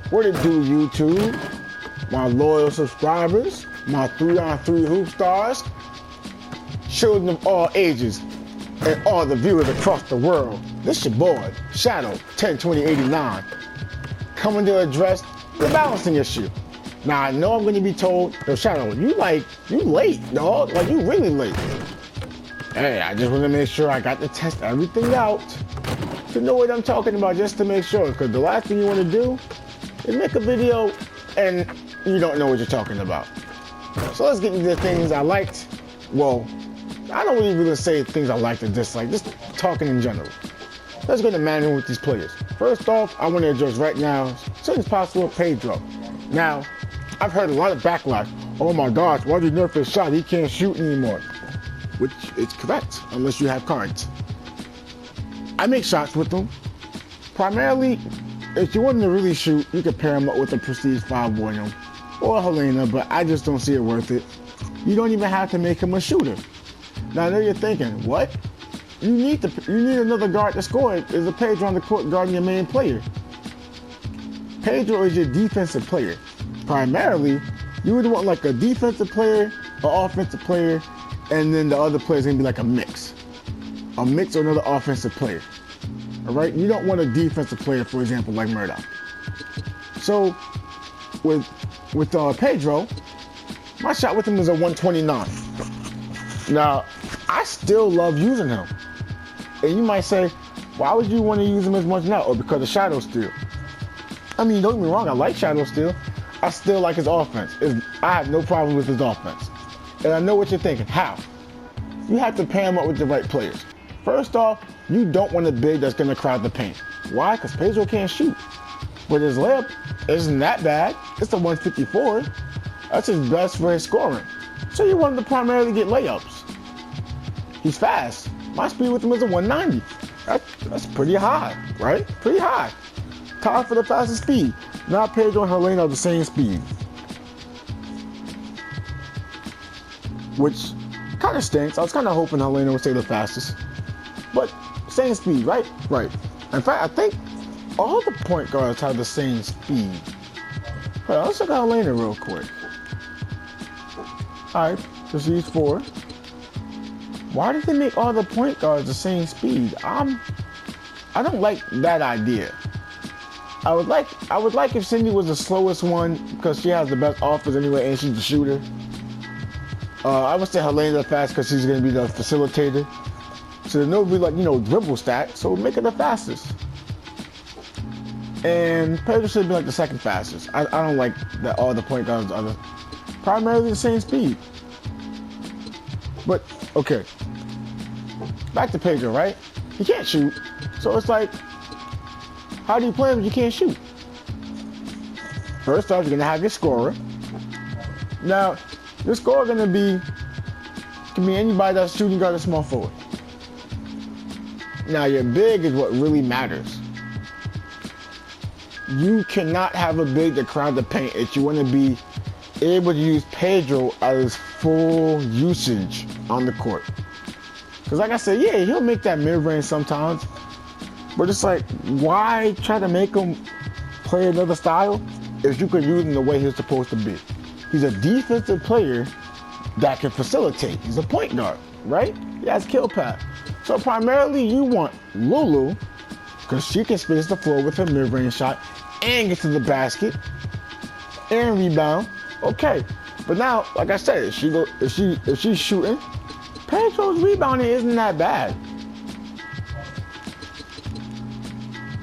What it do, YouTube? My loyal subscribers, my 3on3 hoop stars, children of all ages, and all the viewers across the world. This your boy, Shadow 102089, coming to address the balancing issue. Now I know I'm going to be told, yo Shadow, you late, dog. Like you really late. Hey, I just want to make sure I got to test everything out to know what I'm talking about, just to make sure. Because the last thing you want to do is make a video and you don't know what you're talking about. So let's get into the things I liked. Well, I don't really say things I liked or dislike, just talking in general. Let's go to manual with these players. First off, I want to address right now, as soon as possible, Pedro. Now, I've heard a lot of backlash. Oh my gosh, why did you nerf his shot? He can't shoot anymore. Which is correct, unless you have cards. I make shots with them. Primarily, if you want to really shoot, you can pair him up with a Prestige 5 William or Helena, but I just don't see it worth it. You don't even have to make him a shooter. Now I know you're thinking, what? You need another guard to score. There's a Pedro on the court guarding your main player. Pedro is your defensive player. Primarily, you would want like a defensive player, an offensive player, and then the other player is gonna be like a mix or another offensive player. All right, you don't want a defensive player, for example, like Murdoch. So with Pedro, my shot with him is a 129. Now, I still love using him. And you might say, why would you want to use him as much now? Or because of Shadow Steal? I mean, don't get me wrong, I like Shadow Steal. I still like his offense. I have no problem with his offense. And I know what you're thinking, how? You have to pair him up with the right players. First off, you don't want a big that's going to crowd the paint. Why? Because Pedro can't shoot. But his layup isn't that bad. It's a 154. That's his best for his scoring. So you want him to primarily get layups. He's fast. My speed with him is a 190. That's pretty high, right? Pretty high. Tied for the fastest speed. Now Pedro and Helena are the same speed. Which kind of stinks. I was kind of hoping Helena would stay the fastest. But same speed, right? Right. In fact, I think all the point guards have the same speed. Hold on, let's look at Helena real quick. All right, just these four. Why did they make all the point guards the same speed? I don't like that idea. I would like if Cindy was the slowest one because she has the best offense anyway and she's the shooter. I would say Helena fast because she's gonna be the facilitator. So there's no like dribble stat, so make it the fastest. And Pedro should be like the second fastest. I don't like that all the point guards are primarily the same speed. But okay, back to Pedro, right? He can't shoot, so it's like, how do you play him if you can't shoot? First off, you're gonna have your scorer. Now, your scorer can be anybody that's shooting guard or small forward. Now, your big is what really matters. You cannot have a big that crowd the paint if you want to be able to use Pedro at his full usage on the court. Because like I said, yeah, he'll make that mid-range sometimes. But it's like, why try to make him play another style if you could use him the way he's supposed to be? He's a defensive player that can facilitate. He's a point guard, right? He has kill pass. So primarily you want Lulu, because she can space the floor with her mid-range shot and get to the basket and rebound. Okay, but now, like I said, if she's shooting, Pedro's rebounding isn't that bad.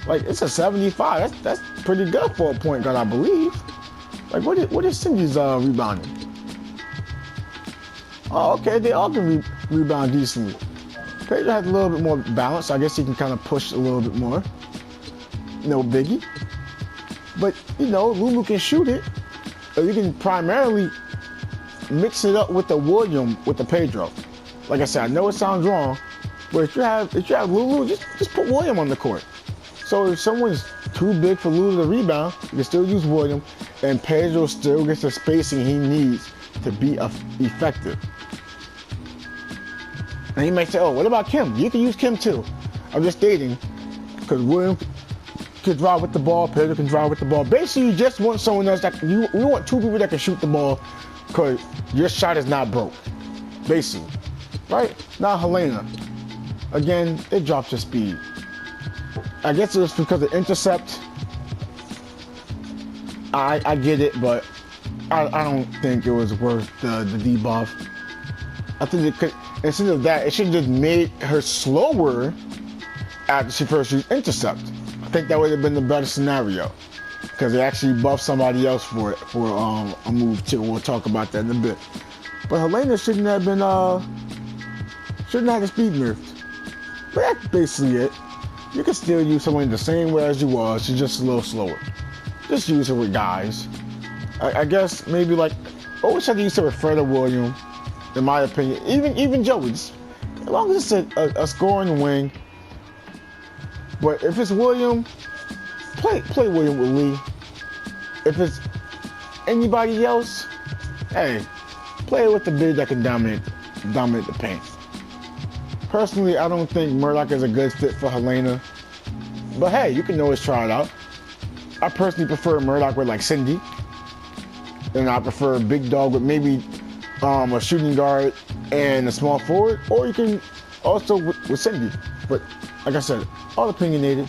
Like, it's a 75. That's pretty good for a point guard, I believe. Like, what is Cindy's rebounding? Oh, okay, they all can rebound decently. Pedro has a little bit more balance, so I guess he can kind of push a little bit more. No biggie. But, Lulu can shoot it. Or you can primarily mix it up with the William, with the Pedro. Like I said, I know it sounds wrong, but if you have Lulu, just put William on the court. So if someone's too big for Lulu to rebound, you can still use William, and Pedro still gets the spacing he needs to be effective. And you might say, oh, what about Kim? You can use Kim too. I'm just stating, because William can drive with the ball, Pedro can drive with the ball. Basically, you just want someone else that you want two people that can shoot the ball because your shot is not broke. Basically, right? Now Helena, again, it dropped your speed. I guess it was because of intercept. I get it, but I don't think it was worth the debuff. I think it could, instead of that, it should have just made her slower after she first used intercept. I think that would have been the better scenario, because they actually buffed somebody else for a move too. We'll talk about that in a bit. But Helena shouldn't have the speed nerfed. But that's basically it. You can still use Helena the same way as you was. She's just a little slower. Just use her with guys. I guess maybe like always try to use her with Fred or William, in my opinion. Even Joey. As long as it's a scoring wing. But if it's William, play William with Lee. If it's anybody else, hey, play with the bid that can dominate the paint. Personally, I don't think Murdoch is a good fit for Helena. But hey, you can always try it out. I personally prefer Murdoch with like Cindy. And I prefer a big dog with maybe a shooting guard and a small forward. Or you can also with Cindy. But like I said, all opinionated.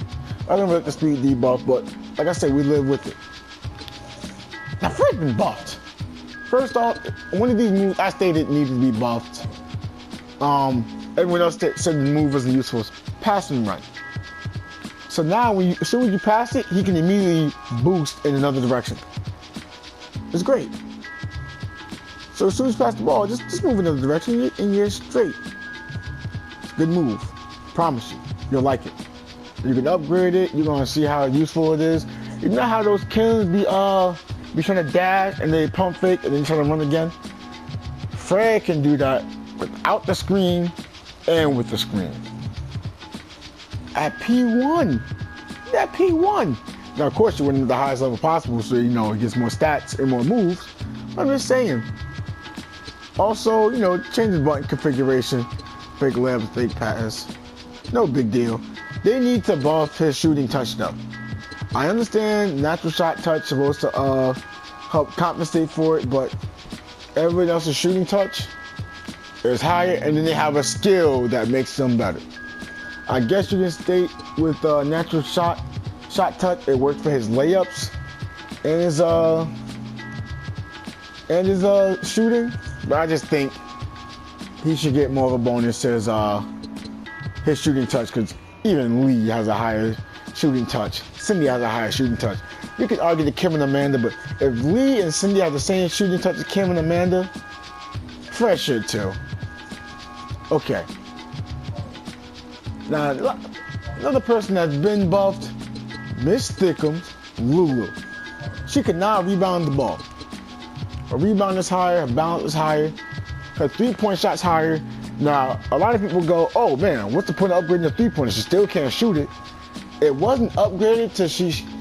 I don't like the speed debuff, but like I said, we live with it. Now Fred's been buffed. First off, one of these moves I stated needed to be buffed. Everyone else said the move wasn't useful. Pass and run. So now as soon as you pass it, he can immediately boost in another direction. It's great. So as soon as you pass the ball, just move in another direction and you're straight. It's a good move. Promise you. You'll like it. You can upgrade it. You're gonna see how useful it is. You know how those kills be trying to dash and they pump fake and then try to run again? Fred can do that without the screen and with the screen. At P1. At P1. Now, of course, you went at the highest level possible, so, you know, it gets more stats and more moves. I'm just saying. Also, you know, change the button configuration. Fake layup, fake pass. No big deal. They need to buff his shooting touch, though. I understand natural shot touch is supposed to help compensate for it, but everyone else's shooting touch is higher, and then they have a skill that makes them better. I guess you can state with natural shot touch, it works for his layups and his shooting, but I just think he should get more of a bonus as his shooting touch, because even Lee has a higher shooting touch. Cindy has a higher shooting touch. You could argue to Kim and Amanda, but if Lee and Cindy have the same shooting touch as Kim and Amanda, Fred should too. Okay. Now, another person that's been buffed, Miss Thickums, Lulu. She could now rebound the ball. Her rebound is higher, her balance is higher, her three-point shot's higher. Now, a lot of people go, oh man, what's the point of upgrading the three-pointer? She still can't shoot it. It wasn't upgraded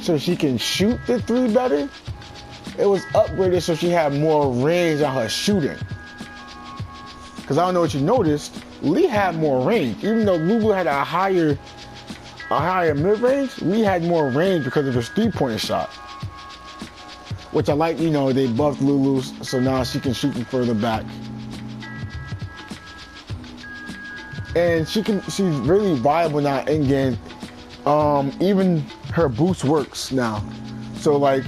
so she can shoot the three better. It was upgraded so she had more range on her shooting. Because I don't know what you noticed, Lee had more range. Even though Lulu had a higher mid-range, Lee had more range because of his three-pointer shot. Which I like, you know, they buffed Lulu's, so now she can shoot from further back. And she's really viable now in game. Even her boost works now. So like,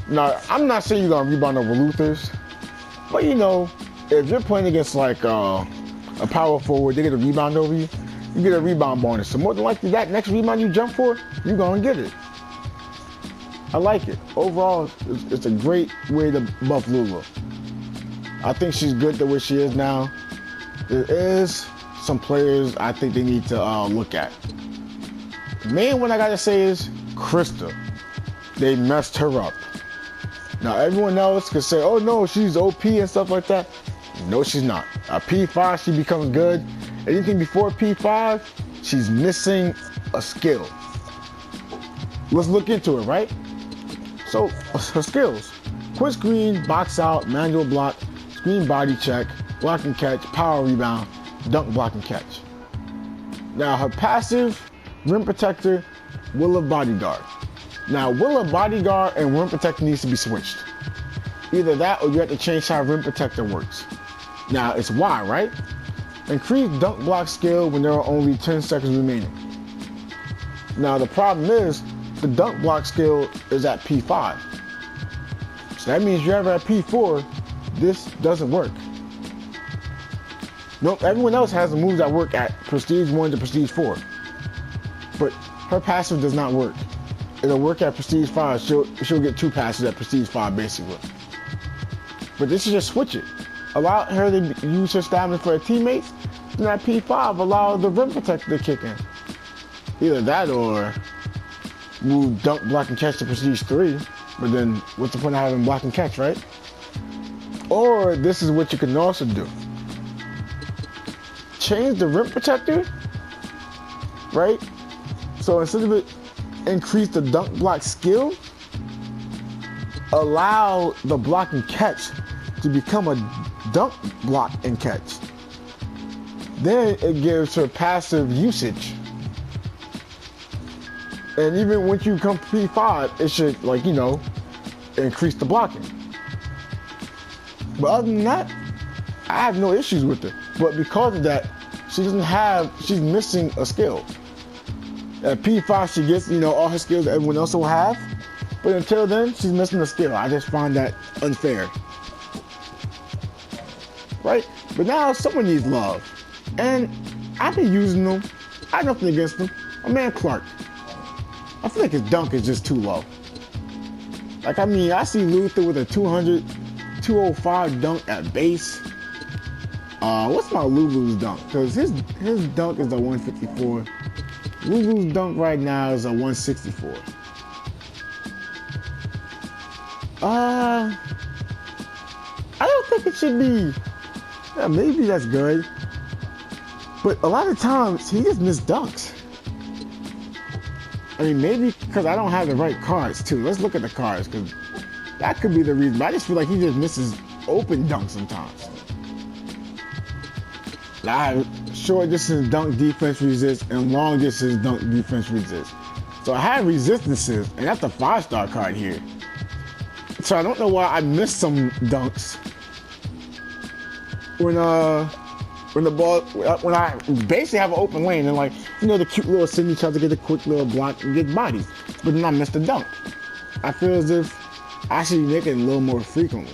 now I'm not saying you're gonna rebound over Luthers, but you know, if you're playing against like a power forward, they get a rebound over you, you get a rebound bonus. So more than likely that next rebound you jump for, you're gonna get it. I like it. Overall, it's a great way to buff Lulu. I think she's good the way she is now. There is some players I think they need to look at. The main one I gotta say is Krista. They messed her up. Now everyone else could say, oh no, she's OP and stuff like that. No, she's not. At P5, she becomes good. Anything before P5, she's missing a skill. Let's look into it, right? So, her skills. Quick screen, box out, manual block, screen body check, block and catch, power rebound, dunk block and catch. Now, her passive, rim protector, will of bodyguard. Now, will a bodyguard and rim protector needs to be switched? Either that or you have to change how rim protector works. Now, it's Y, right? Increase dunk block skill when there are only 10 seconds remaining. Now, the problem is the dunk block skill is at P5. So that means you're ever at P4, this doesn't work. Nope, everyone else has the moves that work at Prestige 1 to Prestige 4. But her passive does not work. It'll work at Prestige 5, she'll get 2 passes at Prestige 5 basically. But this is just switch it. Allow her to use her stamina for her teammates, and at P5 allow the rim protector to kick in. Either that or move dunk, block, and catch to Prestige 3, but then what's the point of having block and catch, right? Or this is what you can also do. Change the rim protector, right? So instead of it increase the dunk block skill, allow the block and catch to become a dunk, block, and catch. Then it gives her passive usage. And even when you come to P5, it should, like, you know, increase the blocking. But other than that, I have no issues with it. But because of that, she's missing a skill. At P5, she gets, you know, all her skills that everyone else will have. But until then, she's missing a skill. I just find that unfair. Right? But now someone needs love. And I've been using them. I have nothing against them. My man Clark. I feel like his dunk is just too low. Like, I mean, I see Luther with a 205 dunk at base. What's my Lulu's dunk? Because his dunk is a 154. Lulu's dunk right now is a 164. I don't think it should be. Yeah, maybe that's good. But a lot of times, he just missed dunks. I mean, maybe because I don't have the right cards, too. Let's look at the cards, because that could be the reason. But I just feel like he just misses open dunks sometimes. I have short distance dunk defense resist and long distance dunk defense resist. So I have resistances, and that's a 5-star card here. So I don't know why I missed some dunks when I basically have an open lane and, like, you know, the cute little Cindy tries to get a quick little block and get bodies, but then I missed a dunk. I feel as if I should make it a little more frequently.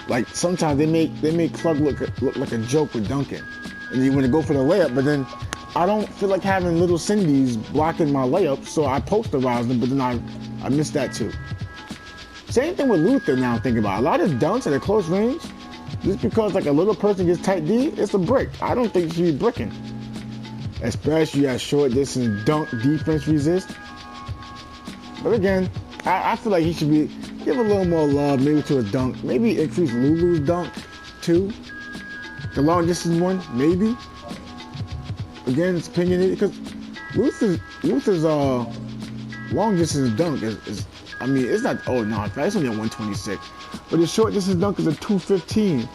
Like, sometimes they make Club look like a joke with dunking, and you want to go for the layup, but then I don't feel like having little Cindy's blocking my layup, so I posterize them, but then I missed that too. Same thing with Luther now I'm thinking about. A lot of dunks at a close range, just because like a little person gets tight D, it's a brick. I don't think you should be bricking. Especially at short distance dunk defense resist. But again, I feel like he should be give a little more love, maybe to his dunk. Maybe increase Lulu's dunk too. The long distance one, maybe. Again, it's opinionated because Luther's long distance dunk is I mean, it's not, oh no, it's only a 126. But his short distance dunk is a 215.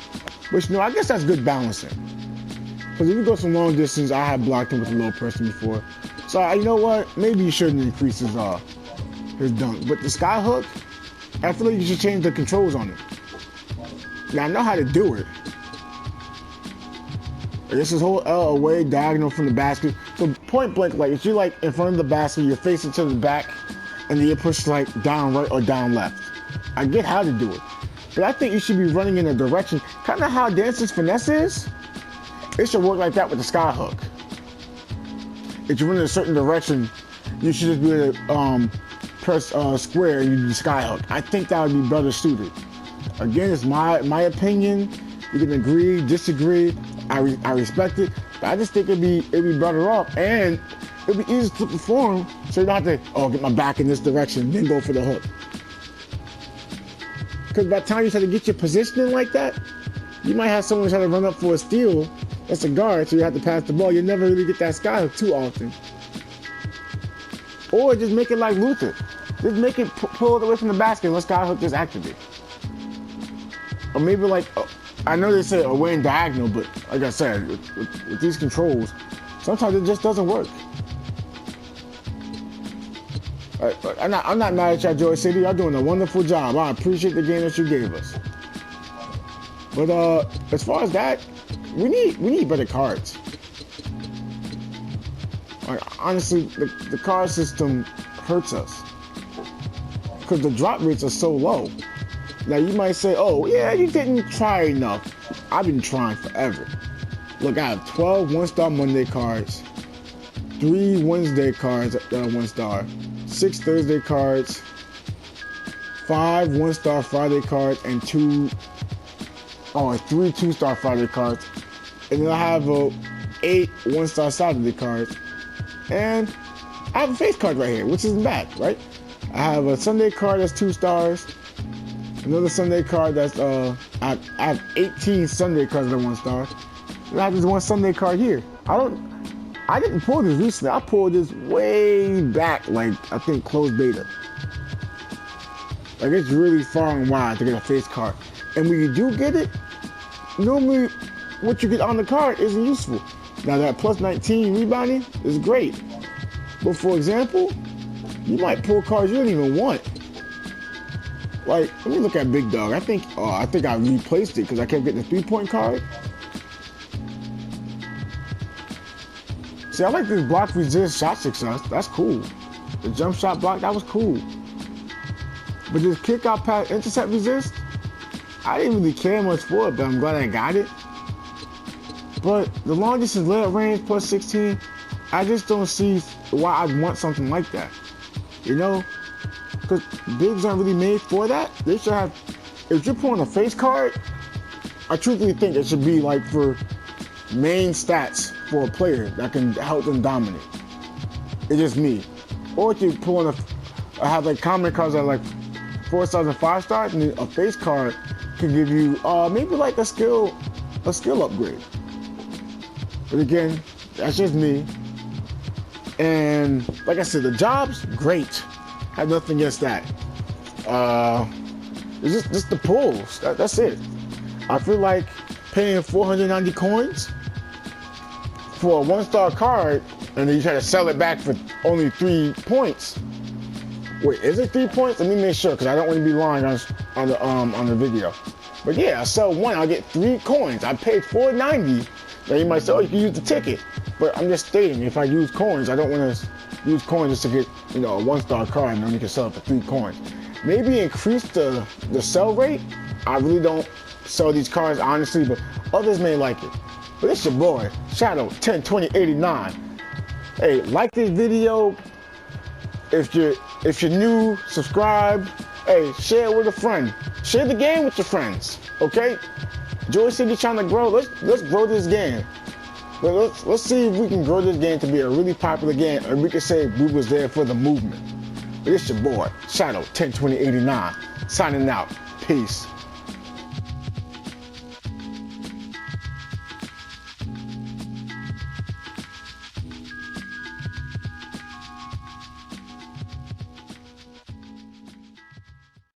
Which, you know, I guess that's good balancing. Because if you go some long distance, I have blocked him with a low person before. So, you know what? Maybe you shouldn't increase his dunk. But the sky hook, I feel like you should change the controls on it. Now, I know how to do it. I guess this whole L away diagonal from the basket. So point blank, like if you're like in front of the basket, you're facing to the back, and then you push like down right or down left. I get how to do it. But I think you should be running in a direction, kind of how Dance's finesse is. It should work like that with the sky hook. If you run in a certain direction, you should just be able to press square and you do the sky hook. I think that would be better suited. Again, it's my opinion. You can agree, disagree. I respect it, but I just think it'd be better off, and it'd be easier to perform, so you don't have to get my back in this direction, then go for the hook. Because by the time you try to get your positioning like that, you might have someone try to run up for a steal. That's a guard, so you have to pass the ball. You never really get that sky hook too often. Or just make it like Luther. Just make it pull it away from the basket and let sky hook just activate. Or maybe like, I know they say away and diagonal, but like I said, with these controls, sometimes it just doesn't work. I'm not mad at y'all, Joy City. Y'all doing a wonderful job. I appreciate the game that you gave us. But as far as that, we need better cards. Like, honestly, the card system hurts us because the drop rates are so low. Now you might say, "Oh, yeah, you didn't try enough." I've been trying forever. Look, I have 12 one-star Monday cards, 3 Wednesday cards that are 1-star, 6 Thursday cards, 5 1-star Friday cards, and 3 2-star Friday cards. And then I have 8 1-star Saturday cards. And I have a face card right here, which isn't bad, right? I have a Sunday card that's 2 stars. Another Sunday card that's I have 18 Sunday cards that are 1-star. And I have this one Sunday card here. I didn't pull this recently. I pulled this way back, like I think closed beta. Like, it's really far and wide to get a face card. And when you do get it, normally what you get on the card isn't useful. Now that plus 19 rebounding is great. But for example, you might pull cards you don't even want. Like, let me look at Big Dog. I think I replaced it because I kept getting the 3-point card. See, I like this block resist shot success. That's cool. The jump shot block, that was cool. But this kick out pass intercept resist, I didn't really care much for it, but I'm glad I got it. But the long distance layup range plus 16, I just don't see why I'd want something like that. You know? Because bigs aren't really made for that. They should have, if you're pulling a face card, I truthfully think it should be like for main stats for a player that can help them dominate. It's just me. Or if you're pulling I have like common cards that are like 4 stars and 5 stars, and a face card can give you maybe like a skill upgrade. But again, that's just me. And like I said, the job's great. I have nothing against that. It's just the pulls. That's it. I feel like paying 490 coins for a 1-star card, and then you try to sell it back for only 3 points. Wait, is it 3 points? Let me make sure, because I don't want to be lying on the video. But yeah, I sell 1, I'll get 3 coins. I paid 490. Now you might say, oh, you can use the ticket. But I'm just stating, if I use coins, I don't want to use coins just to get, a 1-star card, and then you can sell it for 3 coins. Maybe increase the sell rate. I really don't sell these cards honestly, but others may like it. But it's your boy, Shadow 102089. Hey, like this video. If you're new, subscribe. Hey, share it with a friend. Share the game with your friends. Okay? Joy City trying to grow. Let's grow this game. But let's see if we can grow this game to be a really popular game, and we can say we was there for the movement. But it's your boy, Shadow 102089, signing out. Peace.